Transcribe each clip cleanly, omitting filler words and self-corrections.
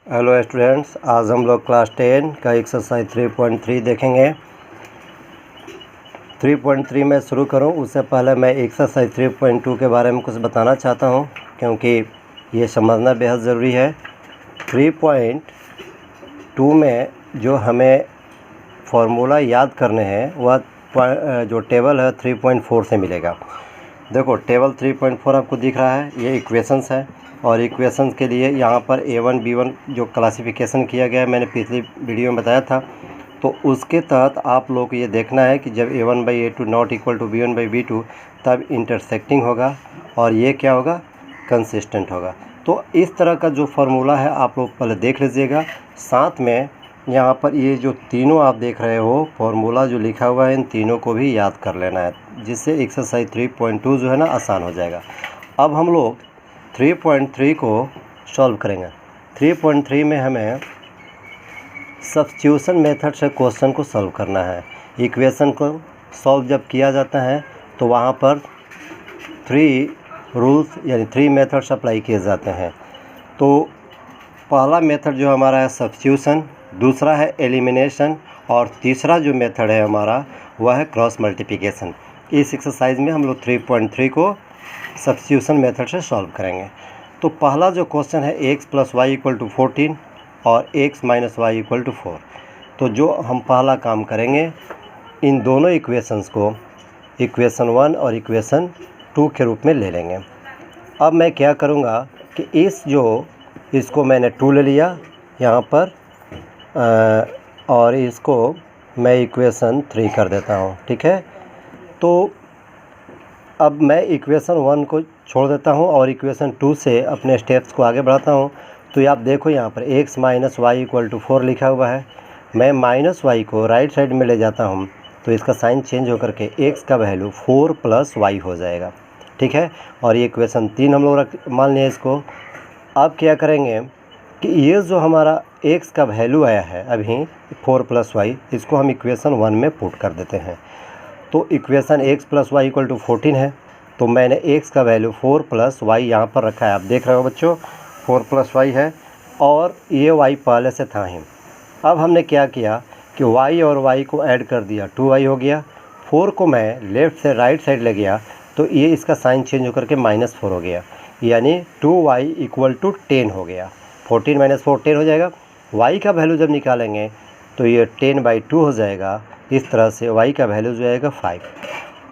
Hello students, आज हम लोग क्लास 10 का एक्सरसाइज 3.3 देखेंगे। 3.3 में शुरू करूं उससे पहले मैं एक्सरसाइज 3.2 के बारे में कुछ बताना चाहता हूं, क्योंकि ये समझना बेहद ज़रूरी है। 3.2 में जो हमें फार्मूला याद करने हैं वह जो टेबल है 3.4 से मिलेगा। देखो, टेबल 3.4 आपको दिख रहा है, ये इक्वेशंस है और इक्वेशंस के लिए यहाँ पर A1 B1 जो क्लासिफिकेशन किया गया है, मैंने पिछली वीडियो में बताया था। तो उसके तहत आप लोग को ये देखना है कि जब A1/A2 not equal to B1/B2 तब इंटरसेक्टिंग होगा और ये क्या होगा, कंसिस्टेंट होगा। तो इस तरह का जो फार्मूला है आप लोग पहले देख लीजिएगा। साथ में यहाँ पर ये जो तीनों आप देख रहे हो फार्मूला जो लिखा हुआ है, इन तीनों को भी याद कर लेना है, जिससे एक्सरसाइज 3.2 जो है ना आसान हो जाएगा। अब हम लोग 3.3 को सॉल्व करेंगे। 3.3 में हमें सब्स्टिट्यूशन मेथड से क्वेश्चन को सॉल्व करना है। इक्वेशन को सॉल्व जब किया जाता है तो वहाँ पर 3 रूल्स यानी 3 मेथड्स अप्लाई किए जाते हैं। तो पहला मेथड जो हमारा है सब्स्टिट्यूशन, दूसरा है एलिमिनेशन और तीसरा जो मेथड है हमारा वह है क्रॉस मल्टीप्लिकेशन। इस एक्सरसाइज में हम लोग 3.3 को सब्स्टिट्यूशन मेथड से सॉल्व करेंगे। तो पहला जो क्वेश्चन है x + y = 14 और x - y = 4। तो जो हम पहला काम करेंगे, इन दोनों इक्वेशंस को इक्वेशन 1 और इक्वेशन 2 के रूप में ले लेंगे। अब मैं क्या करूँगा कि इसको मैंने 2 ले लिया यहाँ पर और इसको मैं इक्वेशन 3 कर देता हूँ, ठीक है। तो अब मैं इक्वेशन 1 को छोड़ देता हूँ और इक्वेशन 2 से अपने स्टेप्स को आगे बढ़ाता हूँ। तो ये आप देखो, यहाँ पर x - y = 4 लिखा हुआ है। मैं -y को राइट साइड में ले जाता हूँ तो इसका साइन चेंज होकर के x का वैल्यू 4 + y हो जाएगा, ठीक है। और ये इक्वेशन 3 हम लोग मान लिया इसको। अब क्या करेंगे कि ये जो हमारा x का वैल्यू आया है अभी 4 + y, इसको हम इक्वेशन 1 में पुट कर देते हैं। तो इक्वेशन x + y = 14 है। तो मैंने x का वैल्यू 4 + y यहाँ पर रखा है, आप देख रहे हो बच्चों, 4 + y है और ये y पहले से था ही। अब हमने क्या किया कि y और y को ऐड कर दिया, 2y हो गया। 4 को मैं लेफ़्ट से राइट साइड ले गया तो ये इसका साइन चेंज होकर के -4 हो गया, यानी 2y = 10 हो गया। 14 - 4 10 हो जाएगा। y का वैल्यू जब निकालेंगे तो ये 10/2 हो जाएगा। इस तरह से y का वैल्यू जो आएगा 5।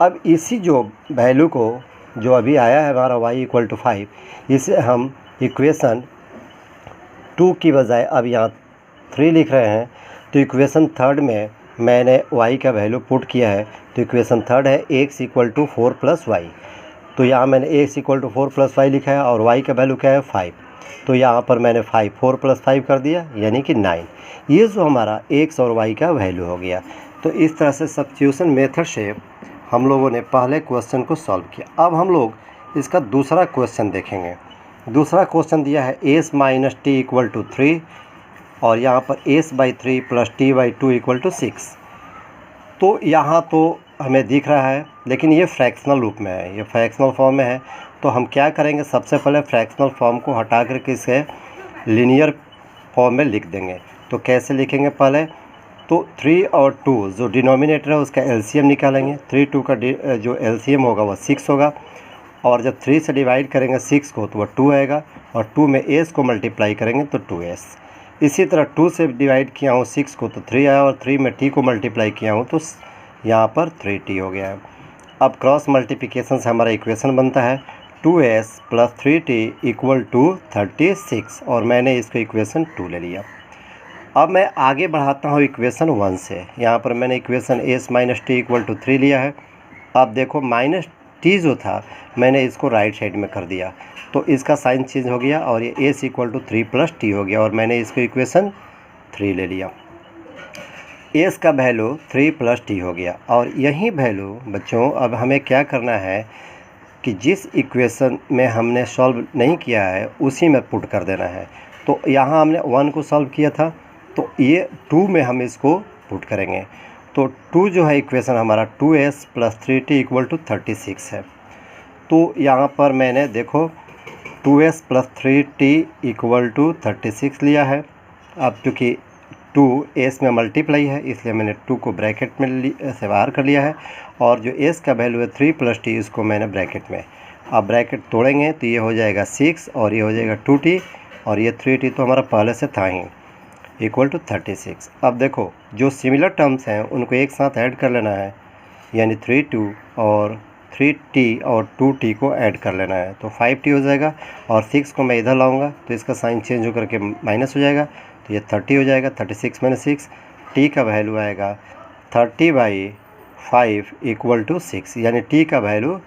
अब इसी जो वैल्यू को जो अभी आया है हमारा y = 5, इसे हम इक्वेशन 2 की बजाय अब यहाँ 3 लिख रहे हैं। तो इक्वेशन 3 में मैंने y का वैल्यू पुट किया है। तो इक्वेशन 3 है x = 4 + y। तो यहाँ मैंने x = 4 + y लिखा है और y का वैल्यू क्या है 5। तो यहाँ पर मैंने 4 + 5 कर दिया, यानी कि 9। ये जो हमारा x और y का वैल्यू हो गया। तो इस तरह से सब्स्टिट्यूशन मेथड से हम लोगों ने पहले क्वेश्चन को सॉल्व किया। अब हम लोग इसका दूसरा क्वेश्चन देखेंगे। दूसरा क्वेश्चन दिया है s - t = 3 और यहाँ पर s/3 + t/2 = 6। तो यहाँ तो हमें दिख रहा है, लेकिन ये फ्रैक्शनल रूप में है, ये फ्रैक्शनल फॉर्म में है। तो हम क्या करेंगे, सबसे पहले फ्रैक्शनल फॉर्म को हटा करके इसे लीनियर फॉर्म में लिख देंगे। तो कैसे लिखेंगे, पहले तो 3 और 2 जो डिनोमिनेटर है उसका एलसीएम निकालेंगे। 3 2 का जो एलसीएम होगा वह 6 होगा और जब 3 से डिवाइड करेंगे 6 को तो वह 2 आएगा और 2 में s को मल्टीप्लाई करेंगे तो 2s। इसी तरह 2 से डिवाइड किया हूँ 6 को तो 3 आया और 3 में t को मल्टीप्लाई किया हूँ तो यहाँ पर 3t हो गया है। अब क्रॉस मल्टीप्लिकेशन से हमारा इक्वेशन बनता है 2s + 3t = 36 और मैंने इसको इक्वेशन 2 ले लिया। अब मैं आगे बढ़ाता हूँ इक्वेशन 1 से। यहाँ पर मैंने इक्वेशन s - t = 3 लिया है। अब देखो -t जो था मैंने इसको राइट साइड में कर दिया तो इसका साइन चेंज हो गया और ये s = 3 + t हो गया और मैंने इसको इक्वेशन 3 ले लिया। s का वैल्यू 3 + t हो गया और यही वैल्यू बच्चों अब हमें क्या करना है कि जिस इक्वेशन में हमने सॉल्व नहीं किया है उसी में पुट कर देना है। तो यहाँ हमने 1 को सॉल्व किया था तो ये 2 में हम इसको पुट करेंगे। तो 2 जो है इक्वेशन हमारा 2s + 3t = 36 है। तो यहाँ पर मैंने देखो 2s plus 3t equal to 36 लिया है। अब चूँकि 2 s में मल्टीप्लाई है इसलिए मैंने 2 को ब्रैकेट में से बाहर कर लिया है, और जो s का वैल्यू है 3 प्लस t इसको मैंने ब्रैकेट में। अब ब्रैकेट तोड़ेंगे तो ये हो जाएगा 6 और ये हो जाएगा 2t और ये 3t तो हमारा पहले से था ही, इक्वल टू 36। अब देखो जो सिमिलर टर्म्स हैं उनको एक साथ ऐड कर लेना है, यानी 3 और 3t और 2t को ऐड कर लेना है तो 5t हो जाएगा, और 6 को मैं इधर लाऊंगा तो इसका साइन चेंज होकर के माइनस हो जाएगा तो ये 30 हो जाएगा। 36 माइनस 6, t का वैल्यू आएगा 30/5 इक्वल टू 6, यानी t का वैल्यू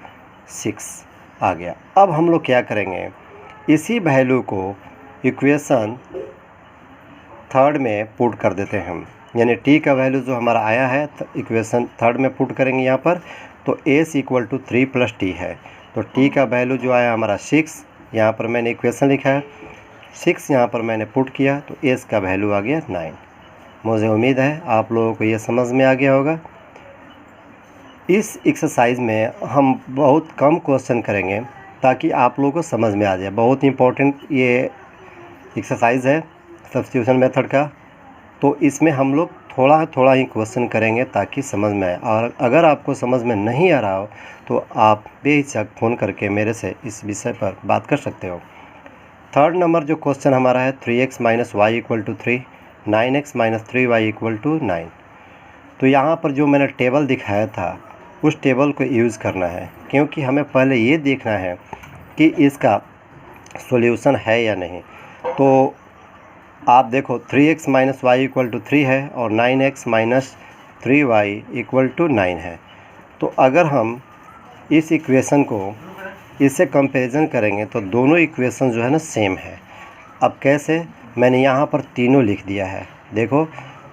6 आ गया। अब हम लोग क्या करेंगे, इसी वैल्यू को इक्वेशन थर्ड में पुट कर देते हैं हम, यानी t का वैल्यू जो हमारा आया है इक्वेशन थर्ड में पुट करेंगे यहाँ पर, तो s equal to 3 plus t है, तो t का वैल्यू जो आया हमारा 6, यहाँ पर मैंने इक्वेशन लिखा है 6, यहाँ पर मैंने पुट किया तो s का वैल्यू आ गया 9। मुझे उम्मीद है आप लोगों को ये समझ में आ गया होगा। इस एक्सरसाइज में हम बहुत कम क्वेश्चन करेंगे ताकि आप लोगों को समझ में आ जाए। बहुत इंपॉर्टेंट ये एक्सरसाइज है सब्स्टिट्यूशन मेथड का, तो इसमें हम लोग थोड़ा थोड़ा ही क्वेश्चन करेंगे ताकि समझ में आए। और अगर आपको समझ में नहीं आ रहा हो तो आप बेहिचक फ़ोन करके मेरे से इस विषय पर बात कर सकते हो। थर्ड नंबर जो क्वेश्चन हमारा है 3x minus Y equal to 3, 9x minus 3y equal to 9। तो यहाँ पर जो मैंने टेबल दिखाया था उस टेबल को यूज़ करना है, क्योंकि हमें पहले ये देखना है कि इसका सॉल्यूशन है या नहीं। तो आप देखो 3x minus Y equal to 3 है और 9x minus 3y equal to 9 है। तो अगर हम इस इक्वेशन को इससे कंपैरिजन करेंगे तो दोनों इक्वेशन जो है ना सेम है। अब कैसे, मैंने यहाँ पर तीनों लिख दिया है। देखो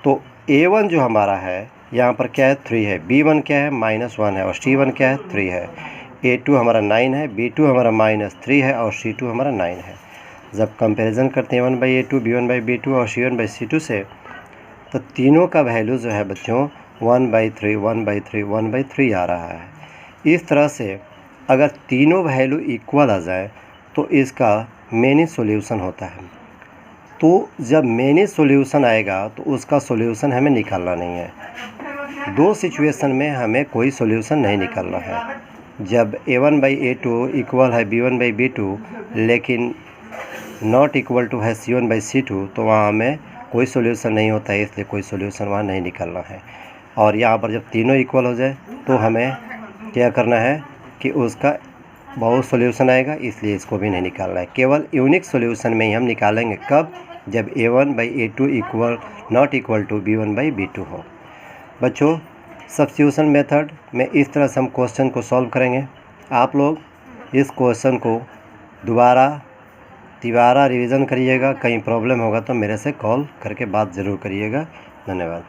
तो a1 जो हमारा है यहाँ पर क्या है 3 है, b1 क्या है -1 है और c1 क्या है 3 है, a2 हमारा 9 है, b2 हमारा -3 है और c2 हमारा 9 है। जब कंपैरिजन करते हैं 1/a2 b1/b2 और c1/c2 से, तो तीनों का वैल्यू जो है बच्चों 1/3 1/3 1/3 आ रहा है। इस तरह से अगर तीनों वैल्यू इक्वल आ जाए तो इसका मेनी सॉल्यूशन होता है। तो जब मेनी सॉल्यूशन आएगा तो उसका सॉल्यूशन हमें निकालना नहीं है। दो सिचुएशन में हमें कोई सॉल्यूशन नहीं निकालना है। जब a1/a2 इक्वल है b1/b2 लेकिन नॉट इक्वल टू है c1/c2, तो वहाँ हमें कोई सॉल्यूशन नहीं होता है, इसलिए कोई सॉल्यूशन वहाँ नहीं निकालना है। और यहाँ पर जब तीनों इक्वल हो जाए तो हमें क्या करना है कि उसका बहुत सॉल्यूशन आएगा, इसलिए इसको भी नहीं निकालना है। केवल यूनिक सॉल्यूशन में ही हम निकालेंगे, कब, जब a1/a2 equal not equal to b1/b2 हो। बच्चों सब्स्टिट्यूशन मेथड में इस तरह से हम क्वेश्चन को सॉल्व करेंगे। आप लोग इस क्वेश्चन को तिबारा रिवीजन करिएगा। कहीं प्रॉब्लम होगा तो मेरे से कॉल करके बात ज़रूर करिएगा। धन्यवाद।